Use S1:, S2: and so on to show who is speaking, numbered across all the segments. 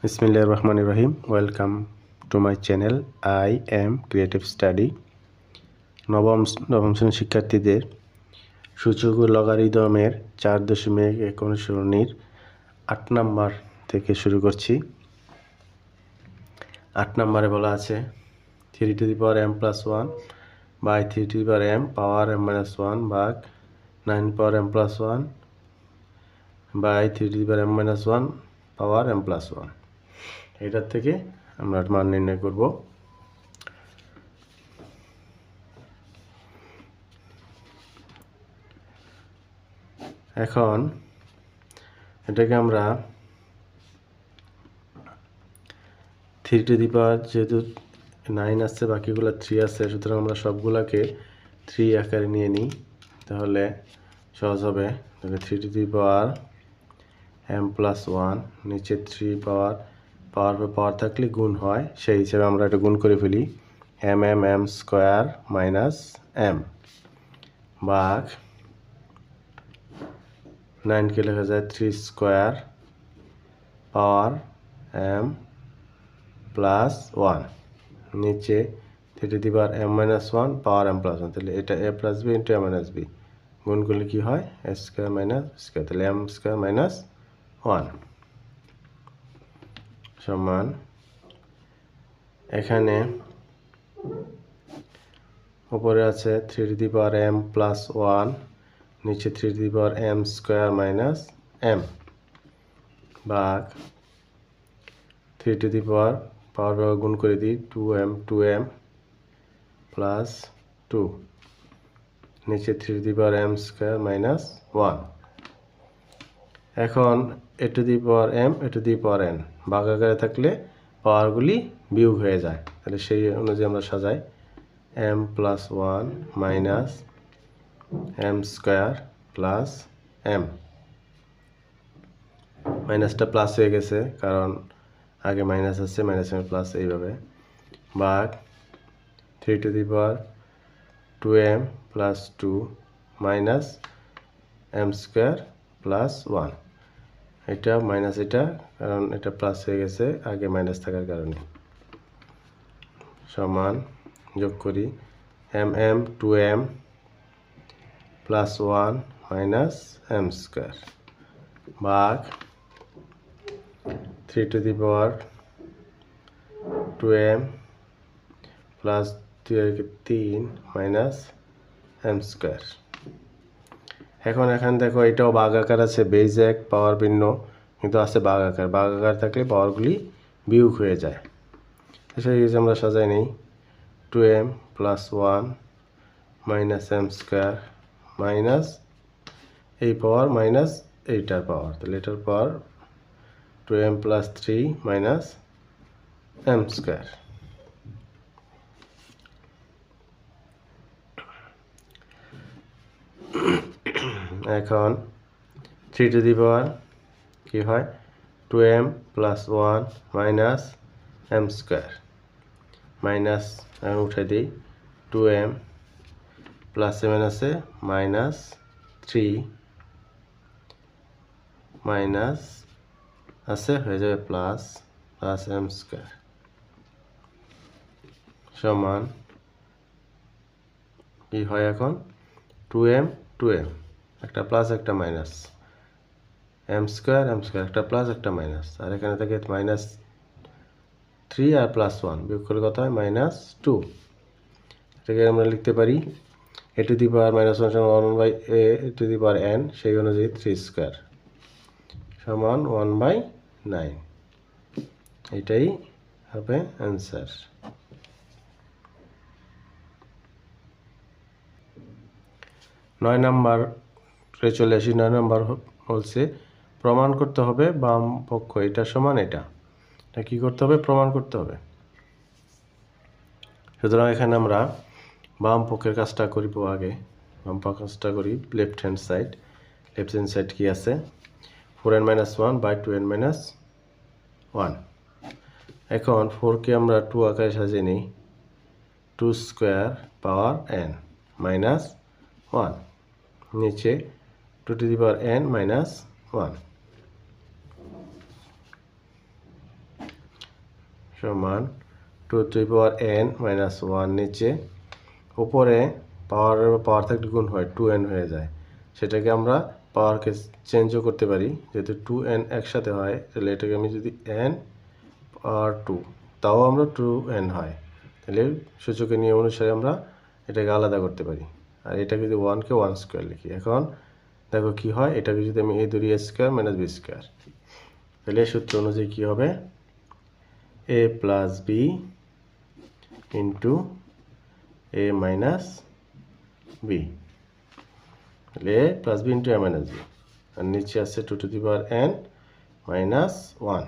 S1: Bismillahirrahmanirrahim. Welcome to my channel. I am Creative Study. নবম শ্রেণীর শিক্ষার্থীদের সূচক ও লগারিদমের 4.1 অনুশীলনীর 8 নাম্বার থেকে শুরু করছি। 8 নম্বরে বলা আছে 3 to the power m plus 1 by 3 to the power m power m minus 1 ভাগ 9 power m plus 1 by 3 to the power m minus 1 power m plus 1। এটার থেকে আমরা মান নির্ণয় করব। এখন এটাকে আমরা 3 টু দি পাওয়ার যেহেতু 9 আছে বাকিগুলো 3 আছে, সুতরাং আমরা সবগুলোকে 3 আকারে নিয়ে নিই, তাহলে সহজ হবে। তাহলে 3 to the power m plus 1 নিচে 3 পাওয়ার থাকলে গুণ হয়, সেই হিসেবে আমরা এটা গুণ করে ফেলি। m স্কোয়ার মাইনাস m ভাগ 9কে লেখা যায় 3 স্কোয়ার পাওয়ার m প্লাস 1 নিচে 3 to the power m minus 1 power m plus 1। তাহলে এটা a plus b into a minus b গুণ করলে কি হয় a স্কোয়ার মাইনাস স্কোয়ার, তাহলে m স্কোয়ার মাইনাস 1 সমান এখানে উপরে আছে 3 to the power m plus 1 নিচে 3 to the power m square minus m ভাগ 3 টু দি পাওয়ার গুণ করে দিই 2m প্লাস 2 নিচে 3 to the power m square minus 1। এখন a to the power m a to the power n ভাগ আকারে থাকলে পাওয়ারগুলি বিয়োগ হয়ে যায়, তাহলে সেই অনুযায়ী আমরা সাজাই m plus 1 minus m square plus m, মাইনাসটা প্লাস হয়ে গেছে কারণ আগে মাইনাস আছে, মাইনাস m প্লাস, এইভাবে ভাগ 3 to the power 2m plus 2 minus m square plus 1। এটা মাইনাস এটা কারণ এটা প্লাস হয়ে গেছে আগে মাইনাস থাকার কারণে, সমান যোগ করি m 2m plus 1 minus m square ভাগ 3 to the power 2m plus 3 minus m square. এখন এখানে দেখো এটাও ভাগ আকার আছে, বেজ 1 পাওয়ার ভিন্ন কিন্তু আছে ভাগ আকার থাকলে পাওয়ারগুলি বিয়োগ হয়ে যায়, সেই হিসেবে আমরা সাজাই নেই 2m plus 1 minus m square minus এই পাওয়ার মাইনাস এইটার পাওয়ার, তাহলে এটার পাওয়ার 2m plus 3 minus m square. এখন 3 টু দি পাওয়ার কি হয় 2m plus 1 minus m square minus আমি উঠে দিই 2m প্লাস m আছে মাইনাস 3 মাইনাস আছে হয়ে যাবে প্লাস m স্কোয়ার সমান কি হয় এখন 2m একটা প্লাস একটা মাইনাস m স্কোয়ার একটা প্লাস একটা মাইনাস, আর এখানে থেকে মাইনাস 3 আর প্লাস 1 বিয়োগ করে কত হয় মাইনাস 2। এটাকে আমরা লিখতে পারি a to the power minus 1 সমান 1 by a to the power n, সেই অনুযায়ী 3 স্কোয়ার সমান 1/9, এটাই হবে অ্যান্সার। 9 নম্বরে চলে আসি। 9 নম্বর বলছে প্রমাণ করতে হবে বাম পক্ষ এটা সমান এটা কি করতে হবে, প্রমাণ করতে হবে। সুতরাং এখানে আমরা বাম পক্ষের কাজটা করিব, আগে বাম পক্ষের কাজটা করি। লেফট হ্যান্ড সাইড কি আছে 4n minus 1 by 2n minus 1। এখন 4কে আমরা 2 আকারে সাজিয়ে নিই 2 স্কোয়ার পাওয়ার n মাইনাস 1 নিচে 2 two the power n minus 1 সমান 2n মাইনাস 1 নিচে, উপরে পাওয়ার থাকলে গুণ হয় 2n হয়ে যায়, সেটাকে আমরা পাওয়ারকে চেঞ্জও করতে পারি। যেহেতু 2n একসাথে হয় তাহলে এটাকে আমি যদি n পাওয়ার 2 তাও আমরা 2n হয়, তাহলে সূচকের নিয়ম অনুসারে আমরা এটাকে আলাদা করতে পারি। আর এটাকে যদি 1কে 1 স্কোয়ার লিখি, এখন দেখো কি হয়, এটাকে যদি আমি a ধরি a square minus b square, তাহলে সূত্র অনুযায়ী কী হবে, a plus B into a minus B, তাহলে a plus B into a minus B, আর নিচে আছে 2n মাইনাস 1।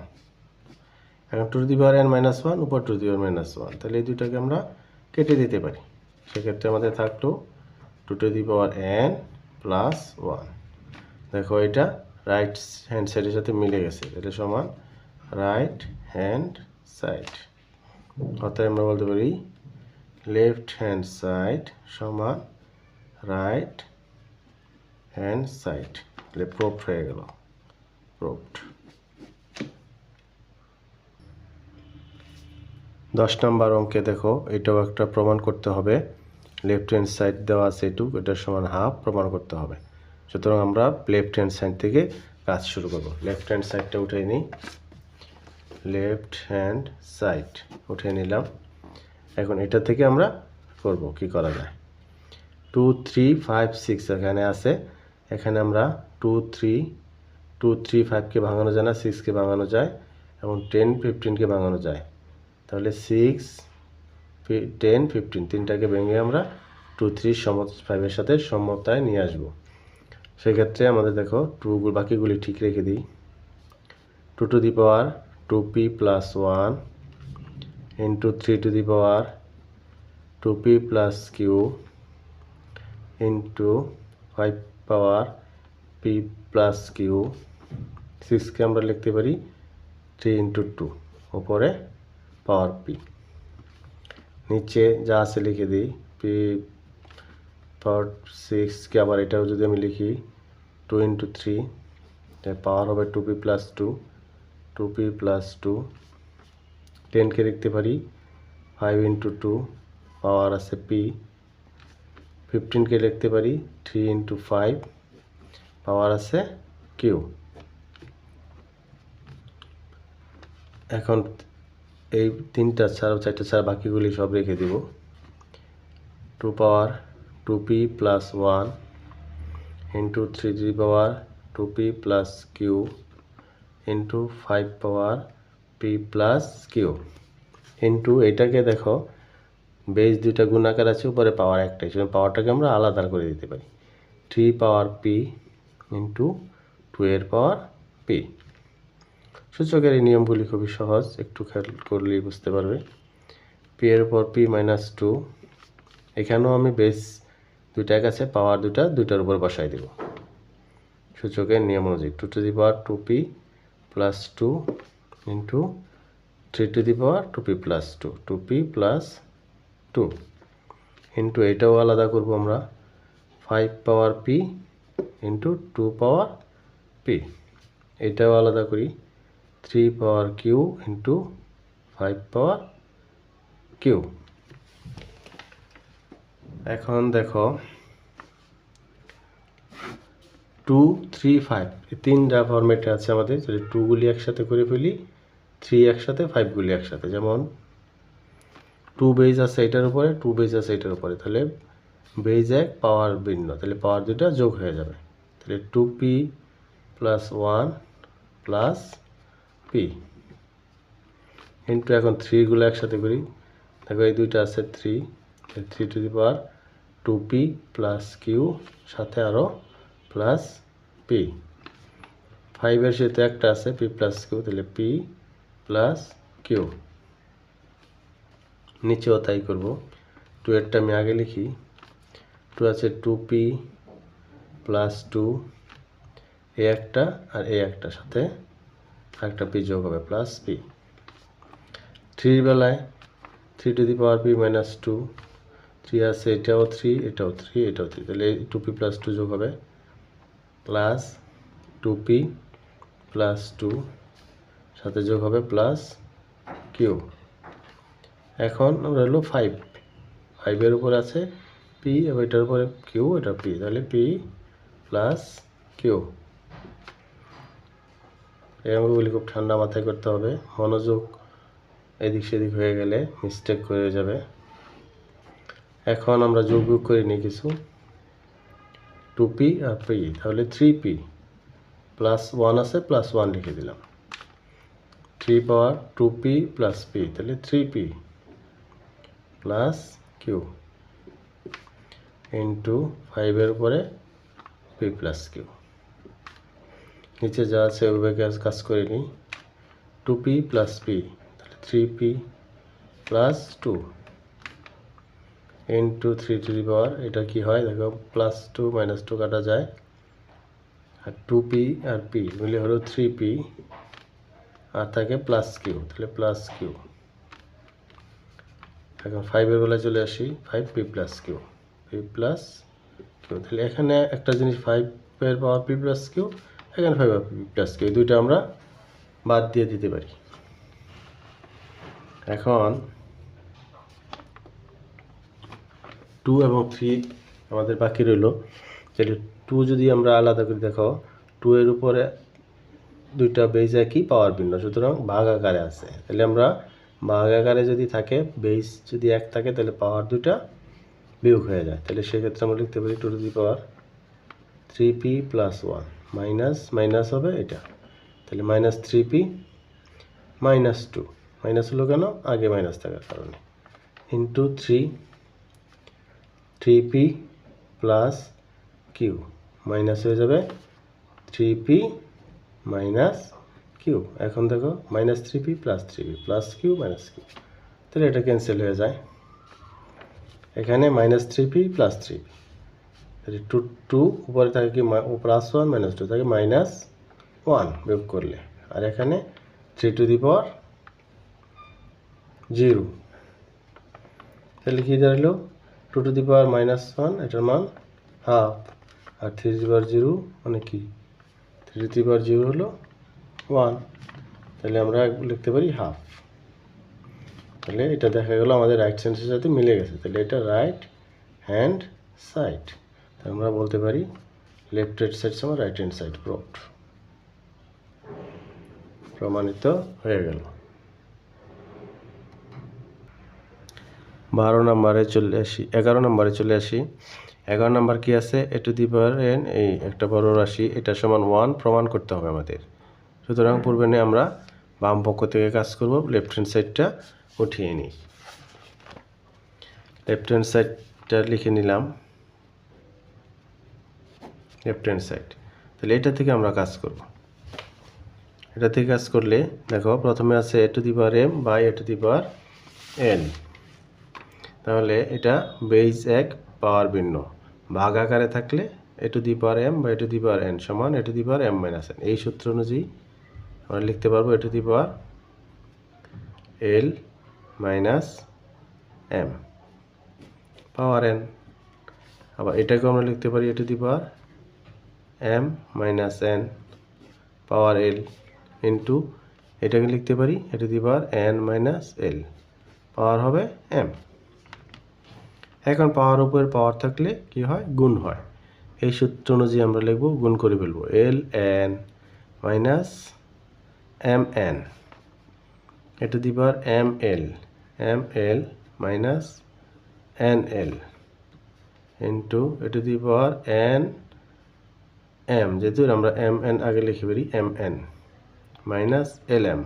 S1: এখন 2n মাইনাস 1 উপর 2n মাইনাস 1, তাহলে এই দুটাকে আমরা কেটে দিতে পারি। সেক্ষেত্রে আমাদের থাকলো 2n প্লাস 1। দেখো এটা রাইট হ্যান্ড সাইডের সাথে মিলে গেছে, এটা সমান রাইট হ্যান্ড সাইড, অর্থাৎ আমরা বলতে পারি লেফট হ্যান্ড সাইড সমান রাইট হ্যান্ড সাইড, তাহলে প্রুভড হয়ে গেল, প্রুভড। 10 নম্বর অঙ্কে দেখো, এটাও একটা প্রমাণ করতে হবে, লেফট হ্যান্ড সাইড দেওয়া আছে এটুক, এটার সমান হাফ প্রমাণ করতে হবে। সুতরাং আমরা লেফট হ্যান্ড সাইড থেকে কাজ শুরু করব। লেফট হ্যান্ড সাইডটা উঠে নিই, লেফট হ্যান্ড সাইড উঠে নিলাম। এখন এটা থেকে আমরা করব, কি করা যায়, 2 3 5 6 এখানে আছে, এখানে আমরা 2 3 5কে ভাঙানো যায় না, 6কে ভাঙানো যায়, এবং 10 15কে ভাঙানো যায়, তাহলে 6 10 15 তিনটাকে ভেঙে আমরা 2 3 5-এর সাথে সমতায় নিয়ে আসবো। সেক্ষেত্রে আমাদের দেখো বাকিগুলি ঠিক রেখে দিই, 2 two the power 2p plus 1 into 3 to the power 2p plus q into 5 power p plus q, 6কে আমরা লিখতে পারি 3 ইন্টু 2, উপরে পাওয়ার p, নিচে যা আছে লিখে দিই p পাওয়ার 6কে আবার এটাও যদি আমি লিখি 2 ইন্টু 3, পাওয়ার হবে 2p প্লাস 2, 2p প্লাস 2, 10কে লিখতে পারি 5 ইন্টু 2, পাওয়ার আছে p, 15কে লিখতে পারি 3 ইন্টু 5, পাওয়ার আছে q। এখন এই 3টা ছাড়া 4টা ছাড়া বাকিগুলি সব রেখে দিব, 2 পাওয়ার 2p plus 1 into 3 to the power 2p plus q into 5 power p plus q into, এটাকে দেখো বেস দুইটা গুণাকার আছে, উপরে পাওয়ার একটাই, সেজন্য পাওয়ারটাকে আমরা আলাদা করে দিতে পারি, 3 পাওয়ার p ইন্টু 2 এর পাওয়ার p। সূচকের এই নিয়মগুলি খুবই সহজ, একটু খেয়াল করলেই বুঝতে পারবে। p এর উপর p মাইনাস 2, এখানেও আমি বেস দুইটা কাছে পাওয়ার দুইটার উপর বসাই দেব সূচকের নিয়ম অনুযায়ী, 2 two the power 2p plus 2 into 3 to the power 2p plus 2, 2p plus 2 into এটাও আলাদা করব আমরা, 5 পাওয়ার p ইন্টু 2 পাওয়ার p, এটাও আলাদা করি, 3 পাওয়ার q ইন্টু 5 পাওয়ার q। এখন দেখো 2 3 5 এই তিনটা ফরম্যাটে আছে আমাদের, তাহলে 2গুলি একসাথে করে ফেলি, 3 একসাথে, 5গুলি একসাথে, যেমন 2 বেজ আছে এটার উপরে, 2 বেজ আছে এটার উপরে, তাহলে বেজ এক পাওয়ার ভিন্ন, তাহলে পাওয়ার দুটা যোগ হয়ে যাবে, তাহলে 2p plus 1 plus p into, এখন 3গুলো একসাথে করি, দেখো এই দুইটা আছে 3, 3 to the power 2p plus q, সাথে আরও প্লাস p, 5-এর সাথে একটা আছে p প্লাস q, তাহলে p প্লাস q, নিচেও তাই করব। 2 এরটা আমি আগে লিখি, 2 আছে 2p প্লাস 2, এ একটা আর এ একটা, সাথে একটা p যোগ হবে প্লাস p। 3 বেলায় 3 to the power p minus 2, 3 আছে এটাও 3, এটাও 3, এটাও 3, তাহলে 2p প্লাস 2 যোগ হবে প্লাস 2p প্লাস 2, সাথে যোগ হবে প্লাস q, এখন আমরা হলো 5 উপরে আছে পি এবং এটার উপরে কিউ, এটা পি, তাহলে পি প্লাস কিউ। এই অঙ্কগুলি খুব ঠান্ডা মাথায় করতে হবে, মনোযোগ এদিক সেদিক হয়ে গেলে মিস্টেক হয়ে যাবে। এখন আমরা যোগ করে নিই কিছু, 2p আর p, তাহলে 3p প্লাস 1 আছে, প্লাস 1 লিখে দিলাম, 3 পাওয়ার 2p প্লাস p, তাহলে 3p প্লাস কিউ ইন্টু 5 উপরে p প্লাস কিউ। নিচে যা আছে ওইভাবে কাজ করে নিই, 2p প্লাস p, তাহলে 3p plus 2 into 3 to the power, এটা কি হয় দেখো, প্লাস 2 মাইনাস 2 কাটা যায়, আর 2p আর p মিলে হলো 3p, আর থাকে প্লাস কিউ, তাহলে প্লাস কিউ। এখন 5 বেলায় চলে আসি, 5p plus Q, p plus Q, তাহলে এখানে একটা জিনিস 5 পাওয়ার p প্লাস কিউ, এখানে 5 পাওয়ার p প্লাস কিউ, এই দুইটা আমরা বাদ দিয়ে দিতে পারি। এখন 2 এবং 3 আমাদের বাকি রইল, তাহলে 2 যদি আমরা আলাদা করে দেখো, 2 এর উপরে দুইটা বেজ একই, পাওয়ার ভিন্ন, সুতরাং ভাগ আকারে আছে, তাহলে আমরা ভাগ আকারে যদি থাকে, বেজ যদি এক থাকে, তাহলে পাওয়ার দুইটা বিয়োগ হয়ে যায়, তাহলে সেক্ষেত্রে আমরা লিখতে পারি 2 two the power 3p plus 1 minus minus হবে এটা, তাহলে মাইনাস 3p মাইনাস 2, মাইনাস হলো কেন, আগে মাইনাস থাকার কারণে, into 3p plus Q, minus হয়ে যাবে 3p মাইনাস কিউ। এখন দেখো minus 3p plus 3p plus Q minus Q, তাহলে এটা ক্যান্সেল হয়ে যায়, এখানে মাইনাস 3p প্লাস 3p, তাহলে 2 উপরে থাকে কি প্লাস 1 মাইনাস 2 থাকে মাইনাস 1 বিয়োগ করলে, আর এখানে 3 টু দি পাওয়ার 0, তাহলে কি দাঁড়ালো 2 টু দি পাওয়ার মাইনাস 1, এটার মান half, R 3 to the power 0 মানে কি, 3 টু দি পাওয়ার 0 হলো 1, তাহলে আমরা লিখতে পারি হাফ। তাহলে এটা দেখা গেল আমাদের রাইট সাইডের সাথে মিলে গেছে, তাহলে এটা রাইট হ্যান্ড সাইড, তাহলে আমরা বলতে পারি লেফট হ্যান্ড সাইড সমান রাইট হ্যান্ড সাইড প্রুভড, প্রমাণিত হয়ে গেল। 11 নম্বরে চলে আসি। 11 নম্বর কি আছে, A to the power n, এই একটা বড় রাশি, এটা সমান 1 প্রমাণ করতে হবে আমাদের, সুতরাং পূর্বে নিয়ে আমরা বাম পক্ষ থেকে কাজ করব, লেফট হ্যান্ড সাইডটা উঠিয়ে নিই, লেফট হ্যান্ড সাইডটা লিখে নিলাম, লেফট হ্যান্ড সাইড, তাহলে এটা থেকে আমরা কাজ করব, এটা থেকে কাজ করলে দেখো প্রথমে আছে A to the power m by A to the power n, তাহলে এটা বেজ এক পাওয়ার ভিন্ন, ভাগ আকারে থাকলে এ টু দি পাওয়ার m বা এ টু দি পাওয়ার n সমান A to the power m minus n, এই সূত্র অনুযায়ী আমরা লিখতে পারবো A to the power l minus m power n, আবার এটাকেও আমরা লিখতে পারি A to the power m minus n power l into এটাকে লিখতে পারি A to the power n minus l, power হবে m। এখন পাওয়ার উপর পাওয়ার থাকলে কি হয়, গুণ হয়, এই সূত্র অনুযায়ী আমরা লিখব, গুণ করে ফেলবো l n minus m n A to the power m l minus n l into A to the power n m, যেহেতু আমরা m n আগে লিখে পারি m n minus l m।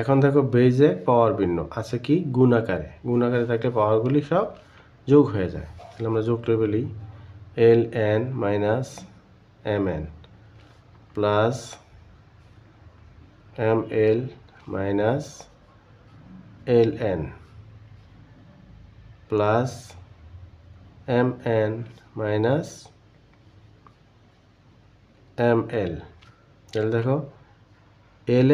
S1: এখন দেখো বেজে পাওয়ার ভিন্ন আছে কি, গুণ আকারে থাকলে পাওয়ারগুলি সব যোগ হয়ে যায়, তাহলে আমরা যোগ করে ফেলি L N minus M N plus M L minus L N plus M N minus M L, তাহলে দেখো এল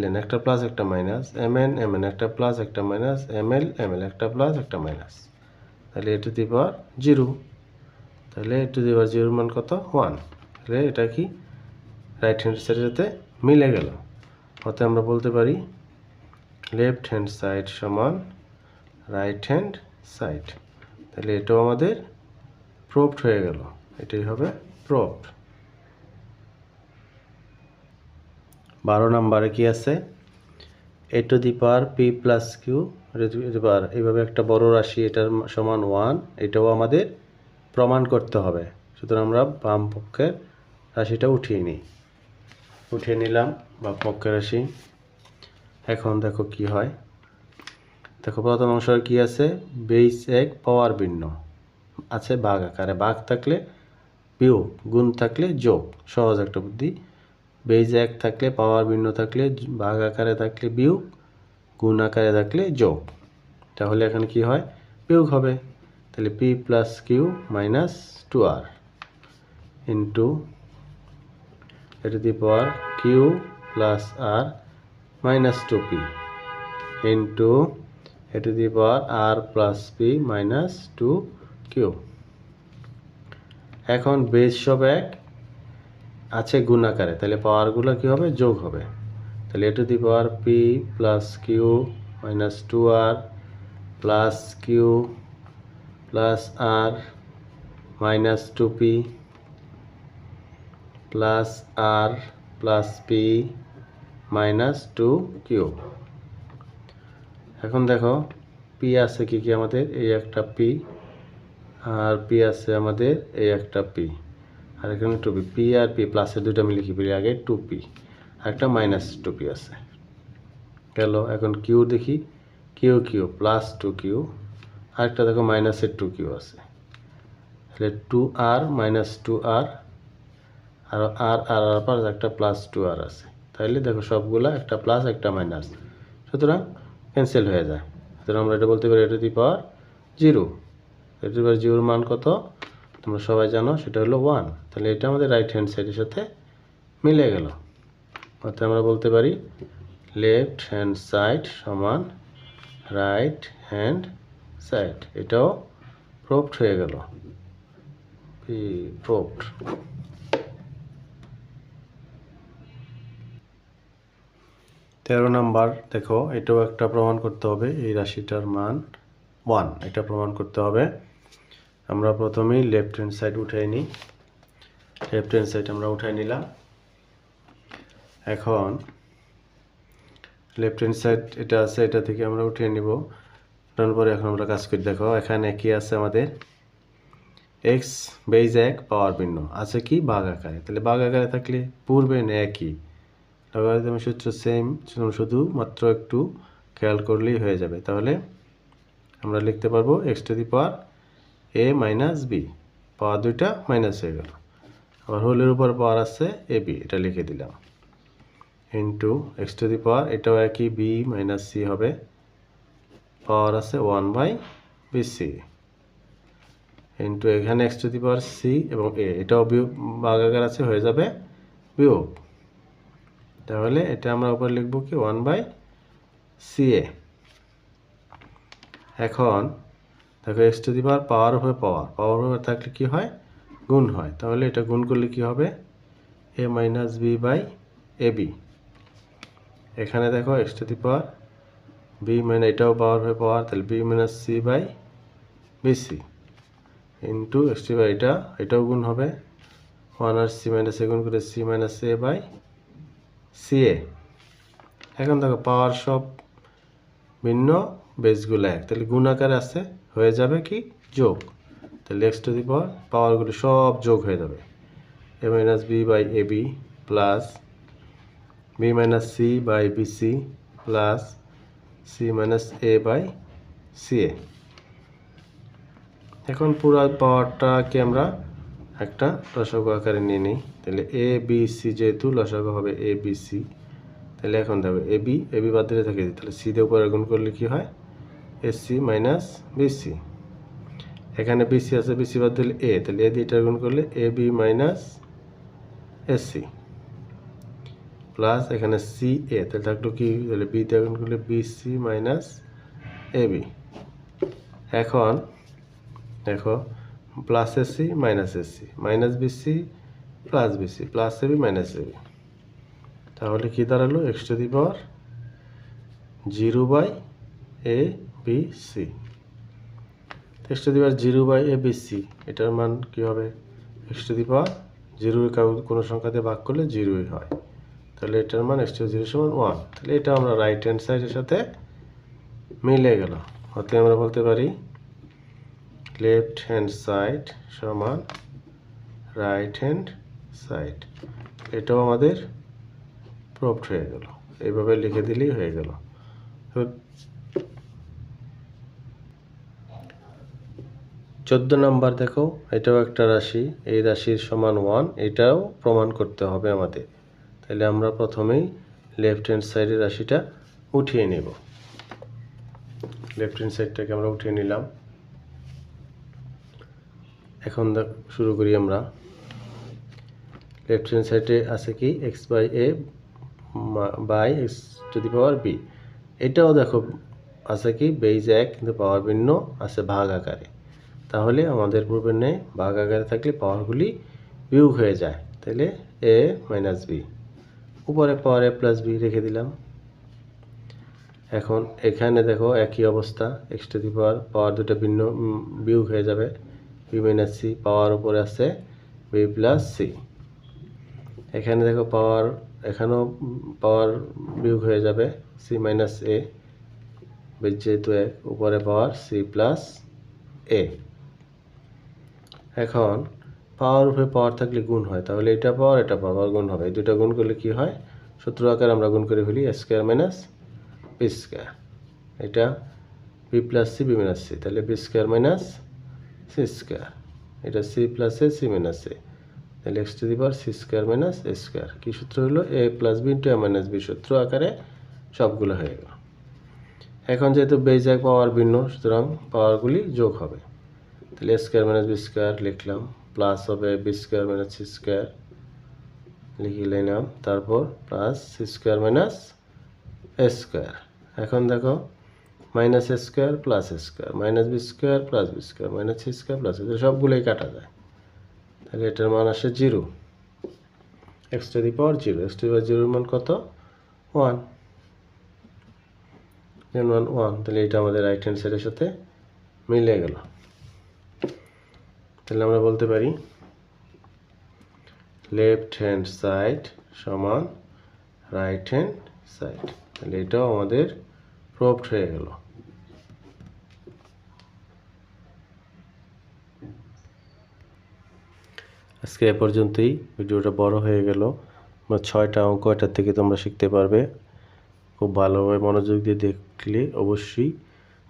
S1: এন একটা প্লাস একটা মাইনাস, এম এন একটা প্লাস একটা মাইনাস, এম এল একটা প্লাস একটা মাইনাস, তাহলে এ টু দি পাওয়ার 0, তাহলে এ টু দি পাওয়ার 0 মান কত 1, তাহলে এটা কি রাইট হ্যান্ড সাইডের সাথে মিলে গেল, অতএব আমরা বলতে পারি লেফট হ্যান্ড সাইড সমান রাইট হ্যান্ড সাইড। তাহলে এটাও আমাদের প্রুভড হয়ে গেল, এটাই হবে প্রুভড। 12 নম্বরে কি আছে, a to the power p plus Q এইভাবে একটা বড় রাশি, এটার সমান 1, এটাও আমাদের প্রমাণ করতে হবে। সুতরাং আমরা বাম পক্ষের রাশিটা উঠিয়ে নিলাম বাম পক্ষের রাশি। এখন দেখো কি হয়, দেখো প্রথম অংশ কি আছে, বেস 1 পাওয়ার ভিন্ন আছে ভাগ আকারে, ভাগ থাকলে বিয়োগ, গুণ থাকলে যোগ, সহজ একটা বুদ্ধি। বেস 1 থাকলে পাওয়ার ভিন্ন থাকলে ভাগ আকারে থাকলে বিয়োগ, গুণ আকারে থাকলে যোগ। তাহলে এখানে কি হয়, বিয়োগ হবে। তাহলে p plus Q minus 2r into A to the power Q plus R minus 2p into A to the power R plus P minus 2q। এখন বেস সব এক আছে গুণ আকারে, তাহলে পাওয়ারগুলো কী হবে, যোগ হবে। তাহলে A to the power P plus Q minus 2r plus Q plus R minus 2p plus R plus P minus 2q। এখন দেখো পি আছে কি কি আমাদের, এই একটা পি, আর পি আছে আমাদের এই একটা পি, আর এখানে 2p, পি আর পি প্লাসের দুইটা মিলে কি বলি আগে 2p, আর একটা মাইনাস 2p আছে গেল। এখন কিউ দেখি, কিউ কিউ প্লাস 2q, আরেকটা দেখো মাইনাসের 2q আছে, তাহলে 2r মাইনাস 2r, আর আর আর আর পর একটা প্লাস 2r আছে। তাহলে দেখো সবগুলা একটা প্লাস একটা মাইনাস, সুতরাং ক্যান্সেল হয়ে যায়। সুতরাং আমরা এটা বলতে পারি A to the power 0। A to the power 0 মান কত তোমরা সবাই জানো, সেটা হলো 1। তাহলে এটা আমাদের রাইট হ্যান্ড সাইডের সাথে মিলে গেল। অর্থাৎ আমরা বলতে পারি লেফট হ্যান্ড সাইড সমান রাইট হ্যান্ড সাইড, এটাও প্রুভড হয়ে গেল, প্রুভড। তেরো নাম্বার দেখো, এটাও একটা প্রমাণ করতে হবে, এই রাশিটার মান 1, এটা প্রমাণ করতে হবে। আমরা প্রথমেই লেফট হ্যান্ড সাইড উঠাই নিই, লেফট হ্যান্ড সাইড আমরা উঠাই নিলাম। এখন লেফট হ্যান্ড সাইড এটা আছে, এটা থেকে আমরা উঠিয়ে নিব, উঠানোর পরে এখন আমরা কাজ করি। দেখো এখানে কি আছে আমাদের, এক্স বেস 1 পাওয়ার ভিন্ন আছে কি ভাগ আকারে, তাহলে ভাগ আকারে থাকলে পূর্বে একই লগারিদমের সূত্র সেম, শুধু মাত্র একটু খেয়াল করলেই হয়ে যাবে। তাহলে আমরা লিখতে পারবো X to the power A minus B, power দুইটা মাইনাস হয়ে গেল, আবার হোলের উপর পাওয়ার আছে এ বি, এটা লিখে দিলাম, into X to the power এটাও একই বি মাইনাস সি হবে, পাওয়ার আছে 1/bc ইন্টু এখানে X to the power C এবং এ, এটাও ভাগাকার আছে, হয়ে যাবে বিয়োগ। তাহলে এটা আমরা উপরে লিখব কি 1/ca। এখন দেখো এক্স টু দি পাওয়ার পাওয়ার হবে পাওয়ার, পাওয়ার হবে থাকলে কি হয়, গুণ হয়। তাহলে এটা গুণ করলে কি হবে, a minus B by A B. এখানে দেখো X to the power B মানে এটাও পাওয়ার হবে পাওয়ার, তাহলে B minus C by BC into X to the power এটাও গুণ হবে, 1 আর সি মাইনাস এ গুণ করে C minus A by CA. এখন দেখো পাওয়ার সব ভিন্ন, বেসগুলো এক, তাহলে গুণ আকারে আছে, হয়ে যাবে কি যোগ। তাহলে এক্স টু দি পাওয়ার পাওয়ারগুলো সব যোগ হয়ে যাবে, A minus B by A B plus B minus C by BC plus C minus A by CA. এখন পুরো পাওয়ারটাকে আমরা একটা লসাগু আকারে নিয়ে নিই। তাহলে এ বি সি যেহেতু লসাগু হবে এ বি সি, তাহলে এখন দেখো এ বি বাদ দিলে থাকে, তাহলে সি দিয়ে উপরে গুণ করলে কি হয়, এ সি মাইনাস বিসি। এখানে বিসি আছে, বিসি বাদ দিলে এ, তাহলে এ দিয়ে এটা গুণ করলে A B minus AC plus এখানে সি এ, তাহলে থাকলো কি, তাহলে বি দিয়ে গুণ করলে বিসি মাইনাস এ বি। এখন দেখো plus AC minus BC plus BC plus AB minus AB, তাহলে কি দাঁড়ালো X to the power 0/ABC। x to the power 0/ABC এটার মান কি হবে? x টু দি পাওয়ার 0 কোনো সংখ্যা দিয়ে ভাগ করলে 0ই হয়, তাহলে এটার মান x টু দি 0 সমান 1। তাহলে এটা আমরা রাইট হ্যান্ড সাইডের সাথে মিলে গেল। অতএব আমরা বলতে পারি লেফট হ্যান্ড সাইড সমান রাইট হ্যান্ড সাইড। এটাও আমাদের প্রুভড হয়ে গেল, এইভাবে লিখে দিলেই হয়ে গেল। 14 নাম্বার দেখো, এটাও একটা রাশি, এই রাশির সমান 1, এটাও প্রমাণ করতে হবে আমাদের। তাহলে আমরা প্রথমেই লেফট হ্যান্ড সাইডের রাশিটা উঠিয়ে নেব। লেফট হ্যান্ড সাইডটাকে আমরা উঠিয়ে নিলাম। এখন শুরু করি আমরা। লেফট হ্যান্ড সাইডে আছে কি x/a by x to the power b। এটাও দেখো আছে কি বেজ 1 কিন্তু পাওয়ার ভিন্ন আছে ভাগ আকারে। তাহলে আমাদের পূর্বের ন্যায় ভাগ আকারে থাকলে পাওয়ারগুলি বিয়োগ হয়ে যায়, তাহলে a মাইনাস b, উপরে পাওয়ার a প্লাস b রেখে দিলাম। এখন এখানে দেখো একই অবস্থা, x টু দি পাওয়ার দুটো ভিন্ন বিয়োগ হয়ে যাবে, b মাইনাস c, পাওয়ার উপরে আছে b প্লাস c। এখানে দেখো পাওয়ার, এখানেও পাওয়ার বিয়োগ হয়ে যাবে c মাইনাস a, যেহেতু 1, উপরে পাওয়ার c প্লাস a। এখন পাওয়ার উপরে পাওয়ার থাকলে গুণ হয়, তাহলে এটা পাওয়ার গুণ হবে। এই দুটো গুণ করলে কি হয়? সূত্র আকারে আমরা গুণ করে ফেলি, a square minus b square. এটা b plus c b minus c, তাহলে b square minus c square. এটা c plus a c minus a, তাহলে x to the power c square minus a square. কি সূত্র হলো? a plus b into a minus b, সূত্র আকারে সবগুলো হয়ে গেল। এখন যেহেতু বেজ 1 পাওয়ার ভিন্ন, সুতরাং পাওয়ারগুলি যোগ হবে। তাহলে a square minus b square লিখলাম, প্লাস হবে b square minus c square লিখে নিলাম, তারপর plus c square minus a square. এখন দেখো minus a square plus a square, minus b square plus b square, minus c square plus c, সবগুলোই কাটা যায়। তাহলে এটার মান আসে 0, x to the power 0। x to the power 0 এর মান কত? 1। 1, তাহলে এটা আমাদের রাইট হ্যান্ড সাইডের সাথে মিলে গেল। তাহলে আমরা বলতে পারি লেফট হ্যান্ড সাইড সমান রাইট হ্যান্ড সাইড। তাহলে এটাও আমাদের প্রুভড হয়ে গেল। আজকে এ পর্যন্তই, ভিডিওটা বড় হয়ে গেল। 6টা অঙ্ক এটার থেকে তোমরা শিখতে পারবে। খুব ভালোভাবে মনোযোগ দিয়ে দেখলে অবশ্যই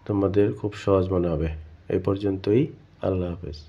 S1: তোমাদের খুব সহজ মনে হবে। এই পর্যন্তই, আল্লাহ হাফেজ।